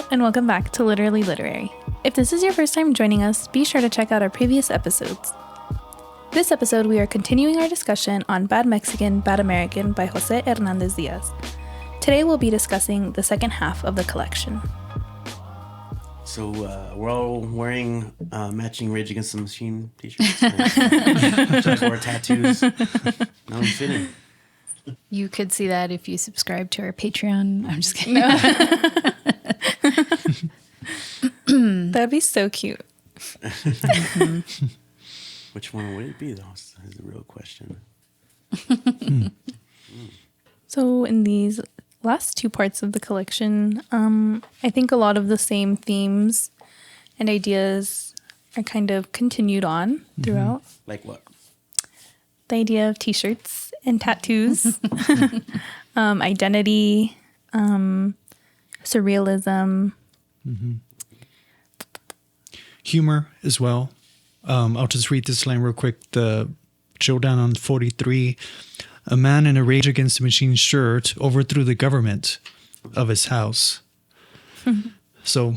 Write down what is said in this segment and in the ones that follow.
and welcome back to Literally Literary. If this is your first time joining us, be sure to check out our previous episodes. This episode, we are continuing our discussion on Bad Mexican, Bad American by Jose Hernandez Diaz. Today we'll be discussing the second half of the collection. So we're all wearing matching Rage Against the Machine t-shirts. Jaguar tattoos. Now I'm fitting. You could see that if you subscribe to our Patreon. I'm just kidding. That'd be so cute. Which one would it be, though? Is the real question. So in these last two parts of the collection, I think a lot of the same themes and ideas are kind of continued on throughout. Like what? The idea of t-shirts and tattoos, identity, surrealism. Humor as well. I'll just read this line real quick. The showdown on 43. A man in a Rage Against the Machine shirt overthrew the government of his house. So,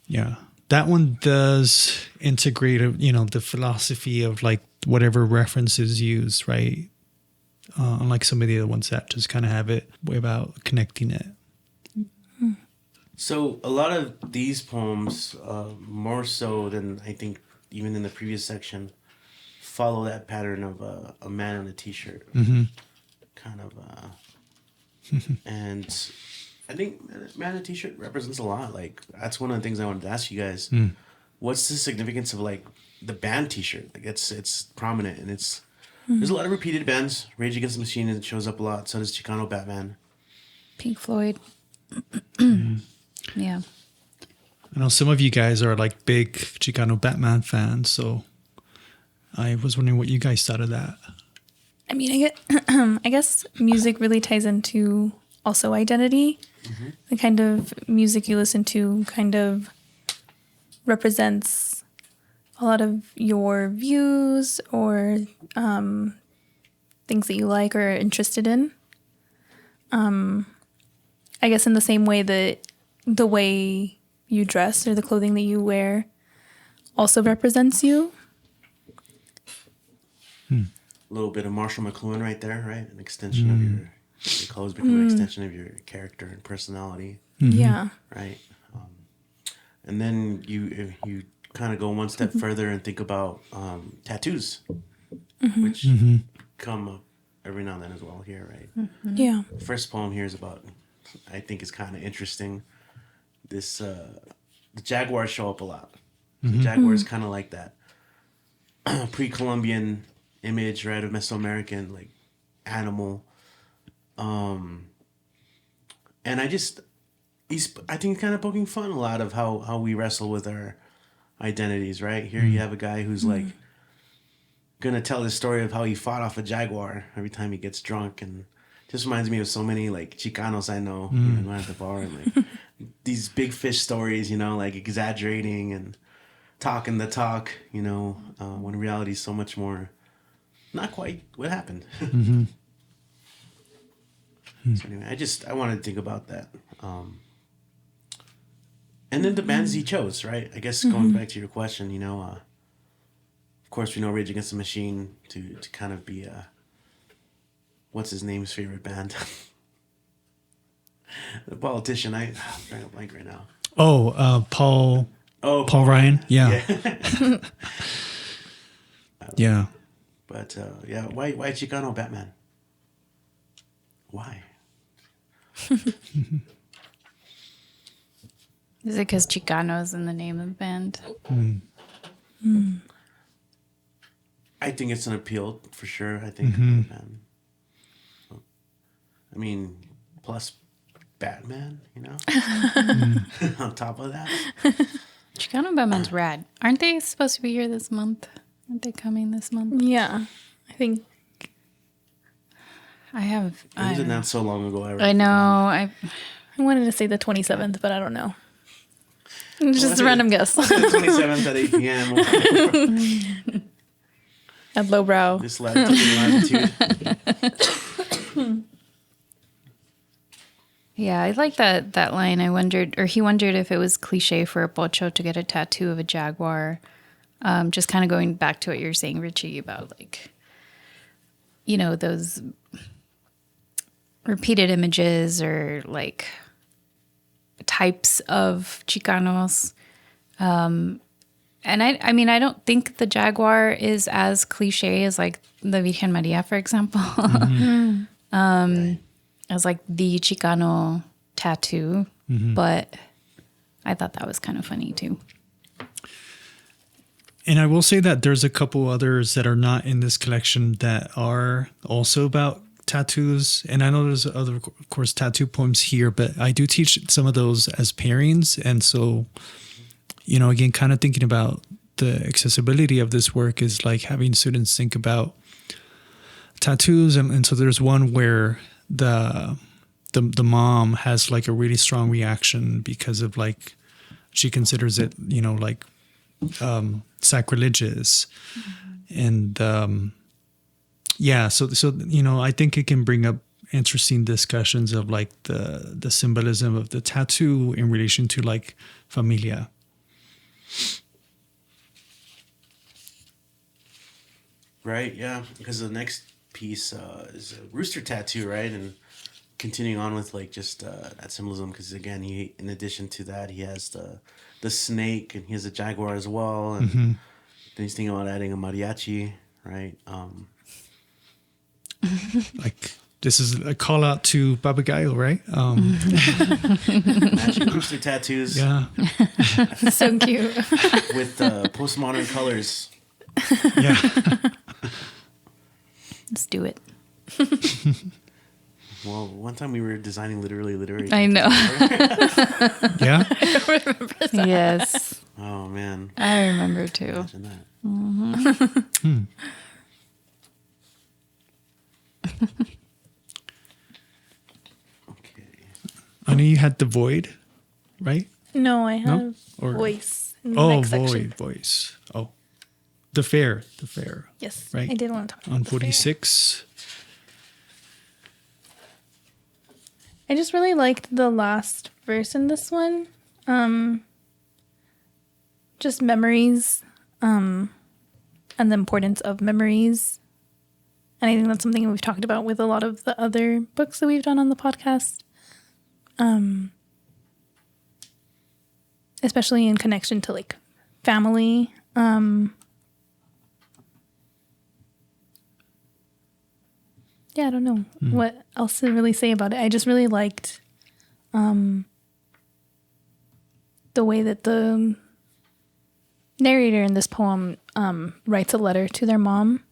yeah, that one does integrate, the philosophy of like whatever references used, right? Unlike some of the other ones that just kind of have it way about connecting it. So a lot of these poems, more so than I think even in the previous section, follow that pattern of a man on a t-shirt. Kind of. And I think man on a t-shirt represents a lot. Like, that's one of the things I wanted to ask you guys. What's the significance of like the band t-shirt? Like it's prominent, and there's a lot of repeated bands. Rage Against the Machine, it shows up a lot. So does Chicano Batman. Pink Floyd. Yeah. I know some of you guys are like big Chicano Batman fans, so I was wondering what you guys thought of that. I mean, I guess music really ties into also identity. The kind of music you listen to kind of represents a lot of your views or things that you like or are interested in. I guess in the same way that the way you dress or the clothing that you wear also represents you. A little bit of Marshall McLuhan right there, right? An extension of your clothes become an extension of your character and personality. Yeah. Right. And then you kind of go one step further and think about tattoos, which come up every now and then as well here, right? Yeah. The first poem here is about, I think it's kind of interesting. This the jaguars show up a lot. So jaguars kind of like that pre-Columbian image, right, of Mesoamerican like animal. And he's kind of poking fun a lot of how we wrestle with our identities, right? Here you have a guy who's like gonna tell the story of how he fought off a jaguar every time he gets drunk, and just reminds me of so many like Chicanos I know even at the bar, and like these big fish stories, like exaggerating and talking the talk, when reality is so much more not quite what happened. So anyway, I wanted to think about that. And then the bands he chose, right? I guess going back to your question, of course we know Rage Against the Machine to kind of be what's his name's favorite band? The politician. I'm drawing a blank right now. Paul. Oh, Paul Ryan. Yeah. Yeah. But why Chicano Batman? Why? Is it because Chicano's in the name of the band? I think it's an appeal for sure. I think. I mean, plus Batman, on top of that. Chicano Batman's rad. Aren't they supposed to be here this month? Aren't they coming this month? Yeah. I think. It was announced so long ago. I know. I wanted to say the 27th, but I don't know. Just a random guess. The 27th at 8 p.m. At lowbrow. This latitude. Yeah, I like that line. He wondered if it was cliche for a pocho to get a tattoo of a jaguar. Just kind of going back to what you're saying, Richie, about like, you know, those repeated images or like types of Chicanos. And I mean, I don't think the jaguar is as cliche as like the Virgen Maria, for example. As like the Chicano tattoo, but I thought that was kind of funny too. And I will say that there's a couple others that are not in this collection that are also about tattoos. And I know there's other, of course, tattoo poems here, but I do teach some of those as pairings. And so, you know, again, kind of thinking about the accessibility of this work is like having students think about tattoos. And so there's one where the mom has like a really strong reaction because of like, she considers it, you know, like sacrilegious. And yeah, so you know, I think it can bring up interesting discussions of like the symbolism of the tattoo in relation to like familia. Right, yeah, because the next piece is a rooster tattoo, right? And continuing on with like just that symbolism, because again, he, in addition to that, he has the snake and he has a jaguar as well, and then he's thinking about adding a mariachi, right? Like this is a call out to Papagayo, right? Matching rooster tattoos, Yeah, So cute. with postmodern colors. yeah. Let's do it. Well, one time we were designing literary. I know. Yeah. Yes, Oh man, I remember too. imagine that. Okay. I know you had the void, right? No, I have No? Or- voice in the Oh, next section. voice. Oh, the fair. Yes, Right. I did want to talk On about the fair. 46. I just really liked the last verse in this one. Just memories, and the importance of memories. And I think that's something we've talked about with a lot of the other books that we've done on the podcast. Especially in connection to like family. Yeah, I don't know what else to really say about it. I just really liked the way that the narrator in this poem writes a letter to their mom,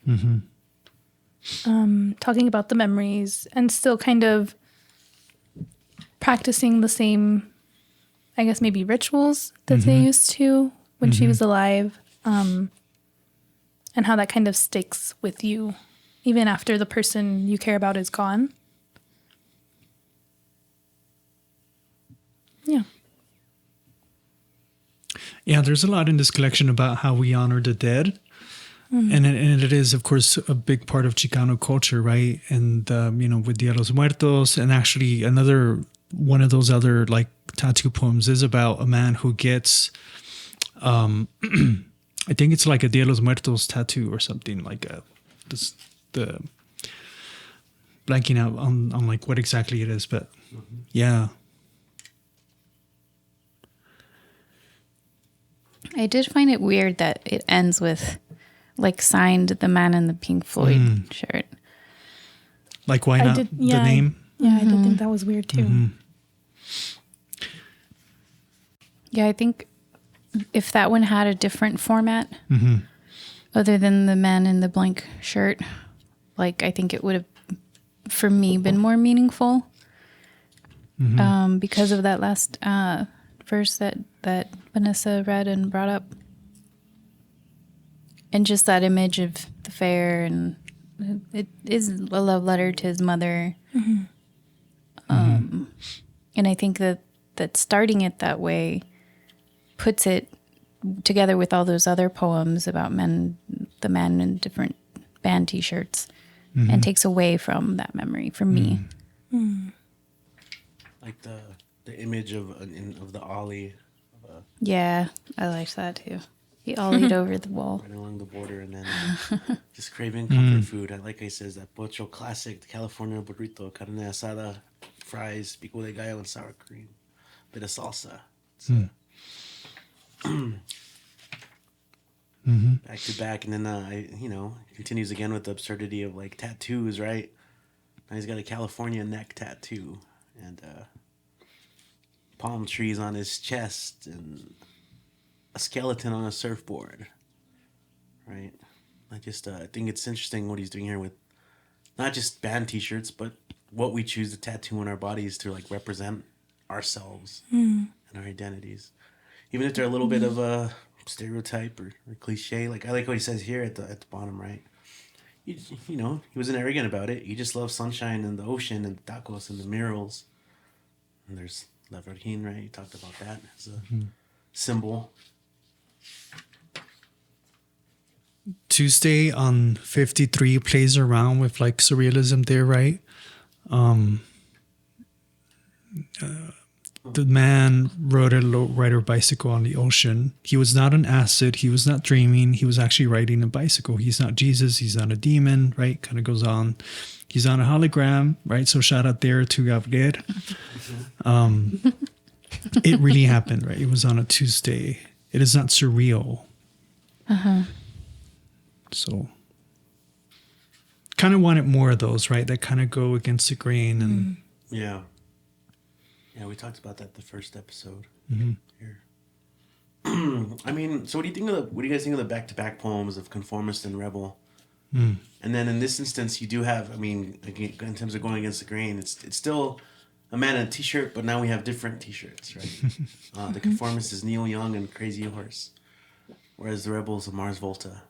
talking about the memories and still kind of practicing the same, I guess, maybe rituals that they used to when she was alive, and how that kind of sticks with you even after the person you care about is gone. Yeah. Yeah, there's a lot in this collection about how we honor the dead. And it is, of course, a big part of Chicano culture, right? And, you know, with Dia de los Muertos, and actually another one of those other like tattoo poems is about a man who gets, I think it's like a Dia de los Muertos tattoo or something like the blanking out on like what exactly it is, but yeah. I did find it weird that it ends with like signed the man in the Pink Floyd shirt. Like why not the name? I did think that was weird too. Yeah, I think if that one had a different format other than the man in the blank shirt, like I think it would have, for me, been more meaningful because of that last verse that Vanessa read and brought up. And just that image of the fair, and it is a love letter to his mother. And I think that starting it that way puts it together with all those other poems about the man in different band T-shirts, and takes away from that memory from me. like the image of the ollie Yeah, I liked that too. He ollied over the wall. right along the border, and then just craving comfort food. Like I says, that Pocho classic, the California burrito, carne asada, fries, pico de gallo, and sour cream, bit of salsa. It's, back to back, and then continues again with the absurdity of like tattoos, right? Now he's got a California neck tattoo and palm trees on his chest and a skeleton on a surfboard, right? I think it's interesting what he's doing here with not just band T-shirts, but what we choose to tattoo on our bodies to like represent ourselves and our identities, even if they're a little bit of a stereotype or cliche. Like I like what he says here at the bottom, right? He wasn't arrogant about it. He just loves sunshine and the ocean and the tacos and the murals. And there's La Virgin, right? He talked about that as a symbol. Tuesday on 53 plays around with like surrealism there, right? The man rode a lowrider bicycle on the ocean. He was not on acid. He was not dreaming. He was actually riding a bicycle. He's not Jesus. He's not a demon, right? Kind of goes on. He's on a hologram, right? So shout out there to Gabriel. It really happened, right? It was on a Tuesday. It is not surreal. So kind of wanted more of those, right? That kind of go against the grain and Yeah, we talked about that the first episode here. I mean, so what do you guys think of the back-to-back poems of Conformist and Rebel? And then in this instance, you do have, I mean, again, in terms of going against the grain, it's still a man in a T-shirt, but now we have different T-shirts, right? The Conformist is Neil Young and Crazy Horse, whereas the Rebel is Mars Volta.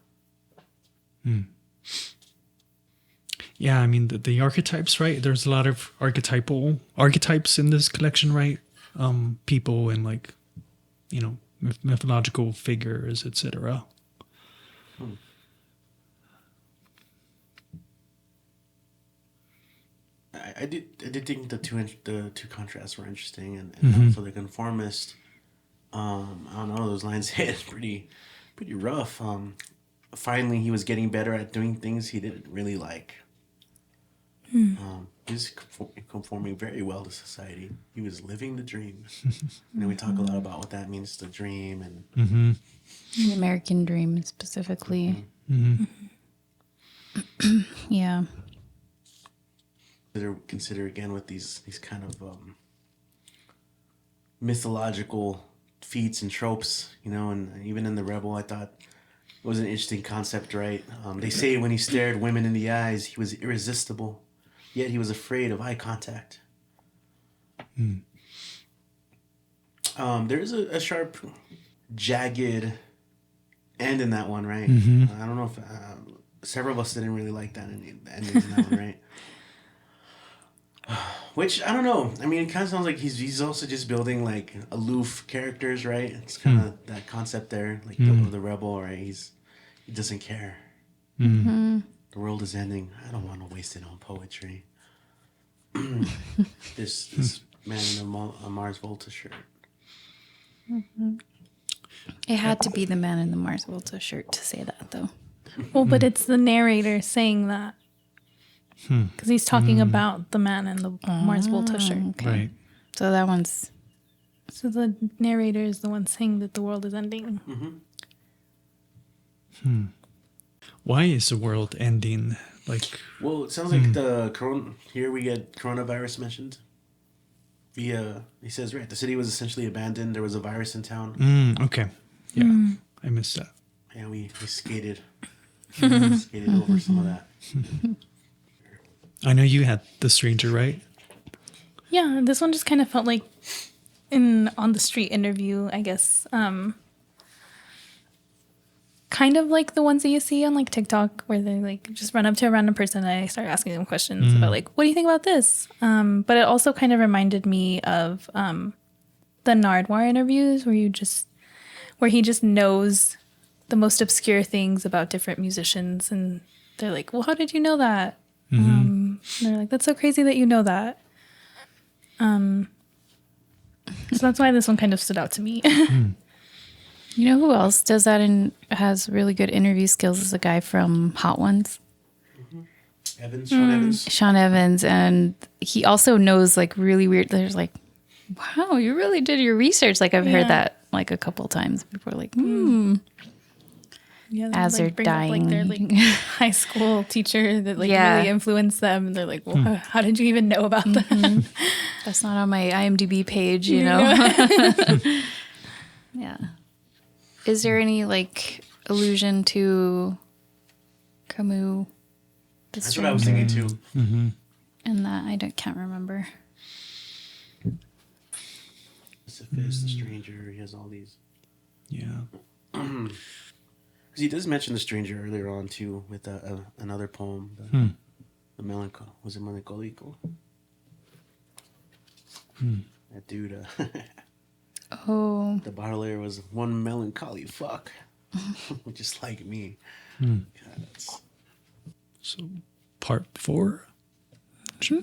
Yeah, I mean the archetypes, right? There's a lot of archetypes in this collection, right? People and like, mythological figures, etc. I did think the two contrasts were interesting, and also the Conformist. I don't know, those lines hit pretty rough. Finally, he was getting better at doing things he didn't really like. He was conforming very well to society. He was living the dream. And we talk a lot about what that means to dream and The American dream specifically. Yeah. Consider again with these kind of mythological feats and tropes, and even in the Rebel, I thought it was an interesting concept, right? They say when he stared women in the eyes, he was irresistible, yet he was afraid of eye contact. There's a sharp, jagged end in that one, right? I don't know if several of us didn't really like that endings in that one, right? Which, I don't know. I mean, it kind of sounds like he's also just building, like, aloof characters, right? It's kind of that concept there, like the Rebel, right? He doesn't care. The world is ending. I don't want to waste it on poetry. This man in a Mars Volta shirt. It had to be the man in the Mars Volta shirt to say that, though. Well, but it's the narrator saying that. Because he's talking about the man in the Mars Volta shirt. Okay. Right. So that one's... So the narrator is the one saying that the world is ending. Why is the world ending? Like, Well, it sounds like here we get coronavirus mentioned. He says, right, the city was essentially abandoned. There was a virus in town. okay. Yeah, I missed that. Yeah, we skated. Skated over some of that. I know you had The Stranger, right? Yeah, this one just kind of felt like on the street interview, I guess. Kind of like the ones that you see on like TikTok where they like just run up to a random person and I start asking them questions about like, what do you think about this? But it also kind of reminded me of the Nardwuar interviews where he just knows the most obscure things about different musicians and they're like, well, how did you know that? And they're like, that's so crazy that you know that. So that's why this one kind of stood out to me. You know who else does that and has really good interview skills is a guy from Hot Ones, Sean Evans. Sean Evans. And he also knows like really weird. There's like, wow, you really did your research. Like I've heard that like a couple times before. Like, Yeah, as they're bring up, dying. their high school teacher that Yeah. really influenced them. And they're like, well, how did you even know about that? That's not on my IMDb page, you know? Yeah. Is there any like allusion to Camus? That's what I was thinking too. And that can't remember. Sisyphus, the stranger. He has all these. Yeah. Because he does mention the stranger earlier on too, with another poem, the melancholy. Was it Melancolico? That dude. Oh, The bottler was one melancholy fuck, just like me. God, that's... So, part 4. Sure.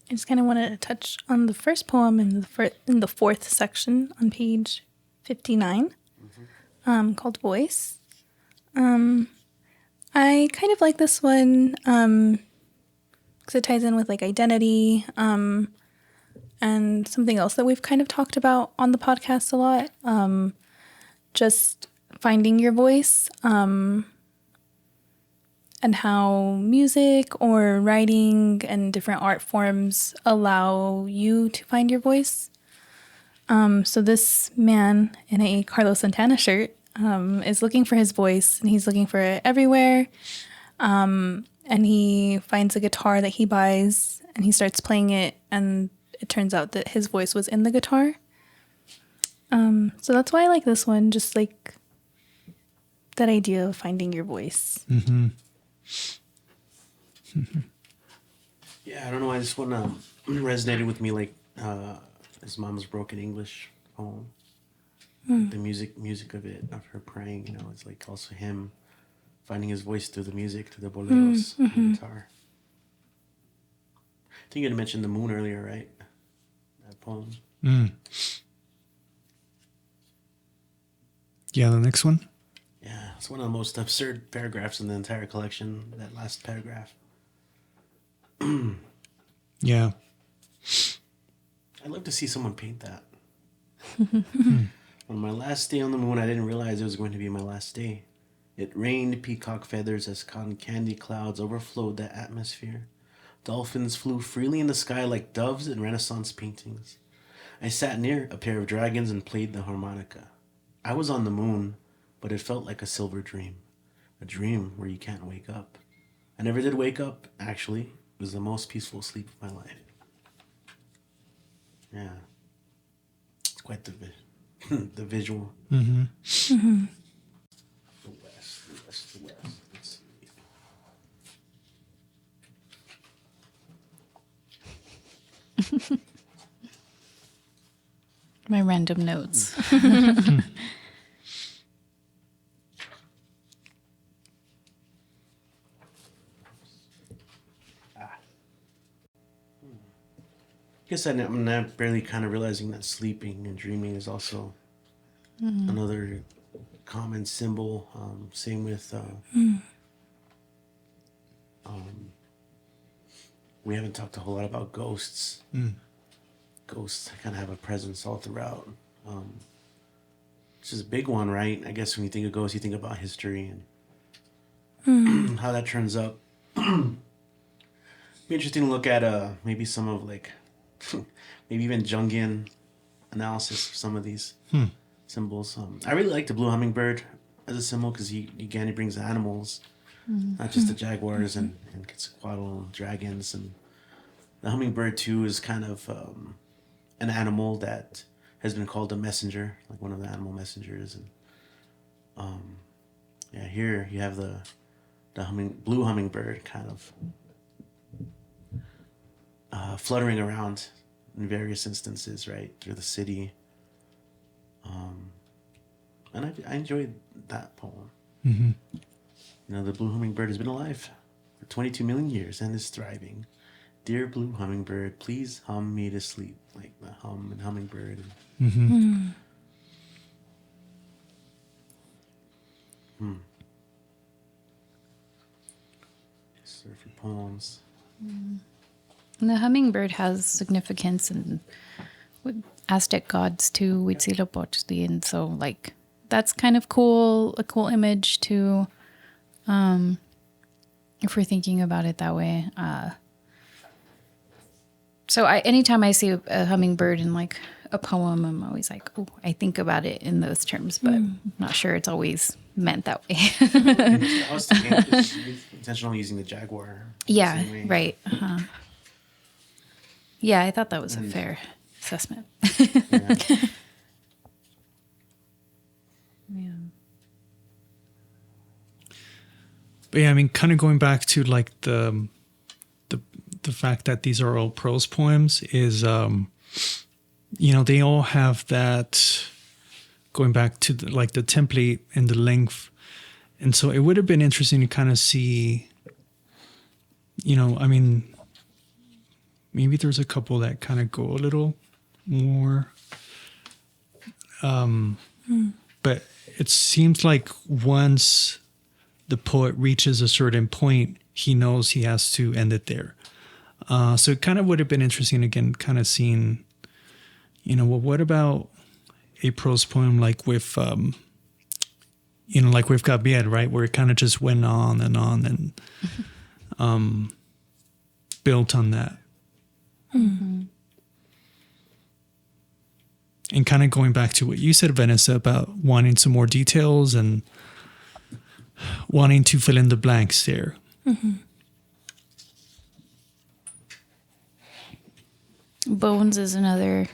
I just kind of wanted to touch on the first poem in the fourth section on page 59, called Voice. I kind of like this one because it ties in with like identity and something else that we've kind of talked about on the podcast a lot. Just finding your voice and how music or writing and different art forms allow you to find your voice. So this man in a Carlos Santana shirt is looking for his voice, and he's looking for it everywhere. And he finds a guitar that he buys, and he starts playing it, and it turns out that his voice was in the guitar. So that's why I like this one, just like that idea of finding your voice. Yeah, I don't know. I just want to resonated with me like his mom's broken English poem. The music of it, of her praying. You know, it's like also him finding his voice through the music, through the boleros, the guitar. I think you had mentioned the moon earlier, right? That poem. Yeah, the next one. Yeah, it's one of the most absurd paragraphs in the entire collection. That last paragraph. Yeah. I'd love to see someone paint that. On my last day on the moon, I didn't realize it was going to be my last day. It rained peacock feathers as cotton candy clouds overflowed the atmosphere. Dolphins flew freely in the sky like doves in Renaissance paintings. I sat near a pair of dragons and played the harmonica. I was on the moon, but it felt like a silver dream. A dream where you can't wake up. I never did wake up, actually. It was the most peaceful sleep of my life. Yeah. It's quite the the visual. The west. Let's see. My random notes. I guess I'm not barely kind of realizing that sleeping and dreaming is also another common symbol. Same with we haven't talked a whole lot about ghosts. Ghosts kind of have a presence all throughout. Which is a big one, right? I guess when you think of ghosts, you think about history and how that turns up. Be interesting to look at maybe some of like maybe even Jungian analysis of some of these symbols. I really like the blue hummingbird as a symbol because he brings animals, not just the jaguars and Quetzalcoatl dragons. And the hummingbird too is kind of an animal that has been called a messenger, like one of the animal messengers. And yeah, here you have the blue hummingbird kind of fluttering around in various instances, right, through the city. And I enjoyed that poem. You know, the blue hummingbird has been alive for 22 million years and is thriving Dear blue hummingbird, please hum me to sleep. Like the hum and hummingbird. These are for poems. And the hummingbird has significance in with Aztec gods too, Huitzilopochtli, and so like that's kind of cool, a cool image too. If we're thinking about it that way. So anytime I see a hummingbird in like a poem, I'm always like, oh, I think about it in those terms, but I'm not sure it's always meant that way. I was thinking intentional using the jaguar. Yeah, Same way. right. Yeah, I thought that was a fair assessment. Yeah. Yeah. But yeah, I mean, kind of going back to like the fact that these are all prose poems is, they all have that going back to like the template and the length. And so it would have been interesting to kind of see, I mean, maybe there's a couple that kind of go a little more. But it seems like once the poet reaches a certain point, he knows he has to end it there. So it kind of would have been interesting, again, kind of seeing, well, what about a prose poem like with, like with Gabriel, right? Where it kind of just went on and built on that. Mm-hmm. And kind of going back to what you said, Vanessa, about wanting some more details and wanting to fill in the blanks there. Mm-hmm. Bones is another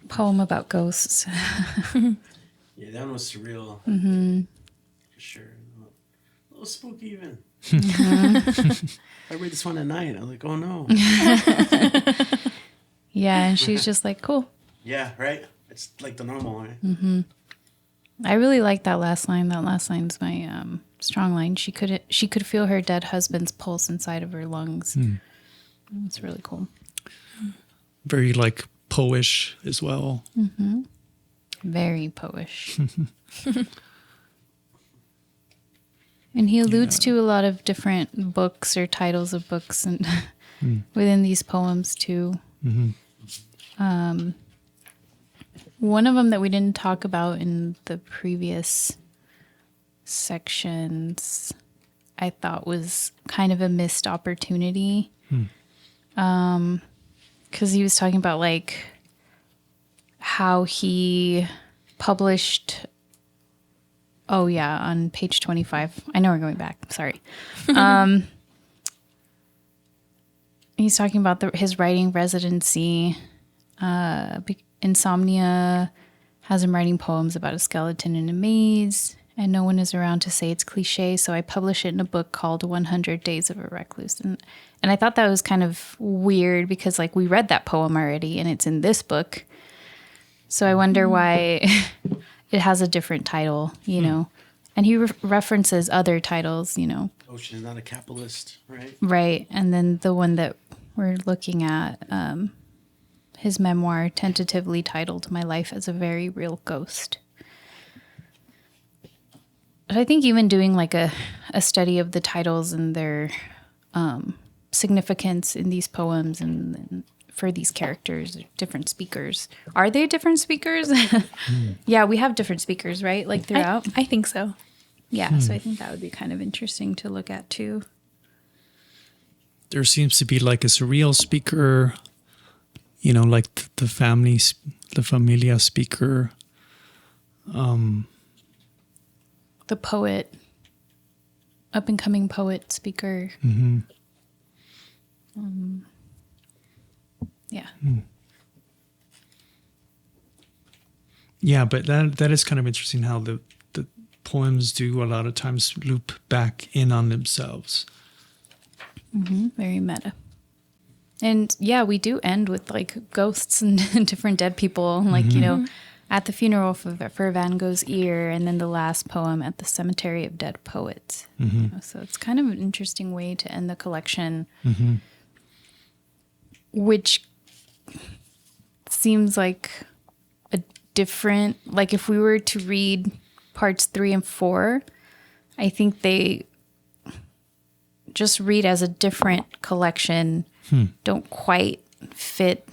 poem about ghosts. Yeah, that one was surreal. For sure. A little spooky even. I read this one at night. I was like, oh no. Yeah, and she's just like, cool. Yeah, right? It's like the normal, right? I really like that last line. That last line's my strong line. She could feel her dead husband's pulse inside of her lungs. It's really cool. Very like poish as well. Very poish. And he alludes to a lot of different books or titles of books and within these poems too. One of them that we didn't talk about in the previous sections, I thought was kind of a missed opportunity. Because he was talking about like how he published. Oh yeah, on page 25. I know we're going back. Sorry. He's talking about his writing residency. Insomnia has him writing poems about a skeleton in a maze, and no one is around to say it's cliche, so I publish it in a book called 100 Days of a Recluse. And I thought that was kind of weird because like we read that poem already and it's in this book. So I wonder why it has a different title, And he references other titles, Oh, she's not a capitalist, right? Right. And then the one that we're looking at, his memoir, tentatively titled My Life as a Very Real Ghost. But I think even doing like a study of the titles and their significance in these poems and for these characters, different speakers. Are they different speakers? Yeah, we have different speakers, right? Like throughout? I think so. Yeah, so I think that would be kind of interesting to look at too. There seems to be like a surreal speaker, like the familia speaker. The poet, up and coming poet speaker. Yeah. Yeah, but that is kind of interesting how the poems do a lot of times loop back in on themselves. Very meta. And yeah, we do end with like ghosts and different dead people. And like, At the Funeral for Van Gogh's Ear, and then the last poem At the Cemetery of Dead Poets. So it's kind of an interesting way to end the collection, which seems like a different, like if we were to read parts 3 and 4, I think they just read as a different collection, don't quite fit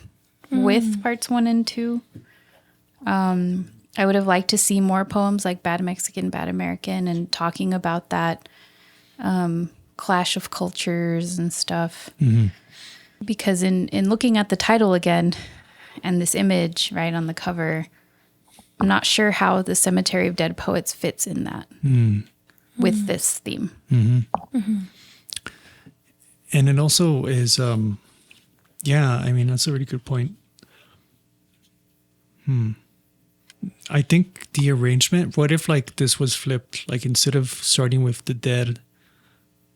with parts 1 and 2. I would have liked to see more poems like Bad Mexican, Bad American, and talking about that clash of cultures and stuff. Because in looking at the title again and this image right on the cover, I'm not sure how the Cemetery of Dead Poets fits in that with this theme. And it also is, I mean, that's a really good point. I think the arrangement, what if like this was flipped, like instead of starting with the dead,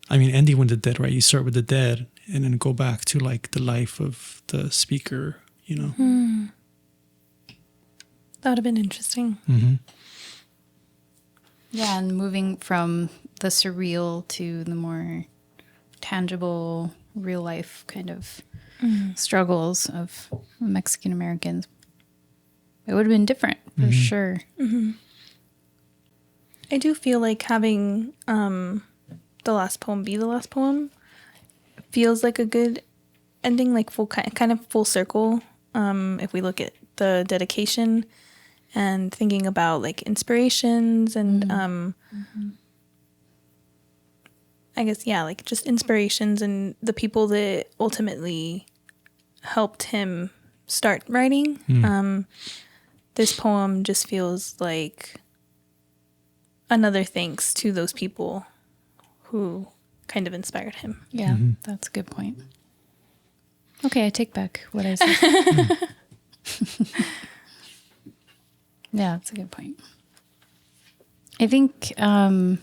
I mean, ending with the dead, right? You start with the dead and then go back to like the life of the speaker, you know? That would have been interesting. Yeah, and moving from the surreal to the more tangible, real life kind of struggles of Mexican Americans. It would have been different for sure. I do feel like having the last poem be the last poem feels like a good ending, like kind of full circle. If we look at the dedication and thinking about like inspirations and I guess, like just inspirations and the people that ultimately helped him start writing. This poem just feels like another thanks to those people who kind of inspired him. Yeah, that's a good point. Okay, I take back what I said. Yeah, that's a good point. I think, I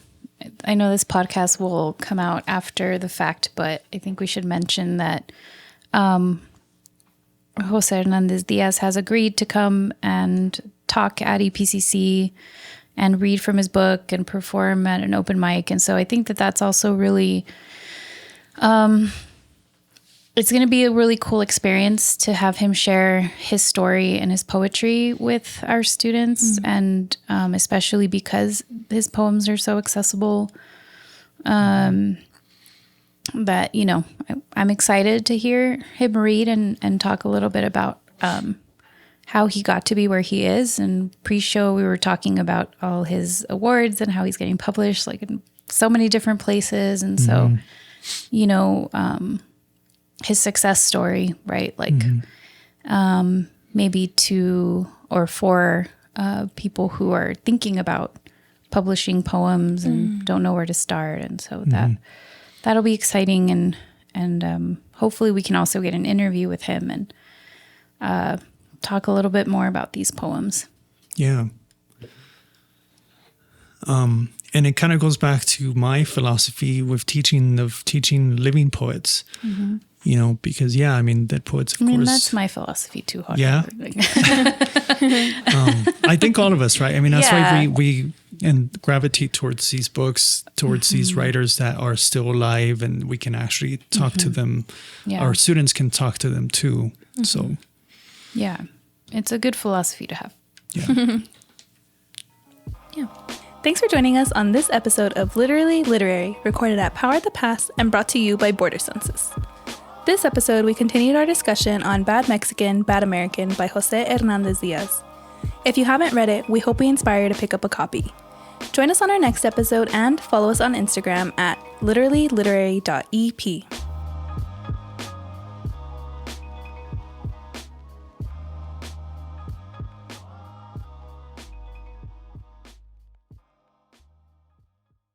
know this podcast will come out after the fact, but I think we should mention that Jose Hernandez Diaz has agreed to come and talk at EPCC and read from his book and perform at an open mic. And so I think that that's also really, it's going to be a really cool experience to have him share his story and his poetry with our students. And especially because his poems are so accessible, that, you know, I'm excited to hear him read and talk a little bit about how he got to be where he is. And pre-show, we were talking about all his awards and how he's getting published like in so many different places. And so, you know, his success story, right? Like maybe 2 or 4 people who are thinking about publishing poems and don't know where to start. And so that'll be exciting. And hopefully we can also get an interview with him and talk a little bit more about these poems. Yeah. And it kind of goes back to my philosophy with teaching living poets, you know, because, I mean, dead poets, of course. That's my philosophy too. Yeah. I think all of us, right? I mean, that's why we gravitate towards these books, towards these writers that are still alive, and we can actually talk to them. Yeah. Our students can talk to them too. So, yeah, it's a good philosophy to have. Yeah. Yeah. Thanks for joining us on this episode of Literally Literary, recorded at Power at the Pass and brought to you by Border Census. This episode, we continued our discussion on Bad Mexican, Bad American by Jose Hernandez Diaz. If you haven't read it, we hope we inspire you to pick up a copy. Join us on our next episode and follow us on Instagram at literallyliterary.ep.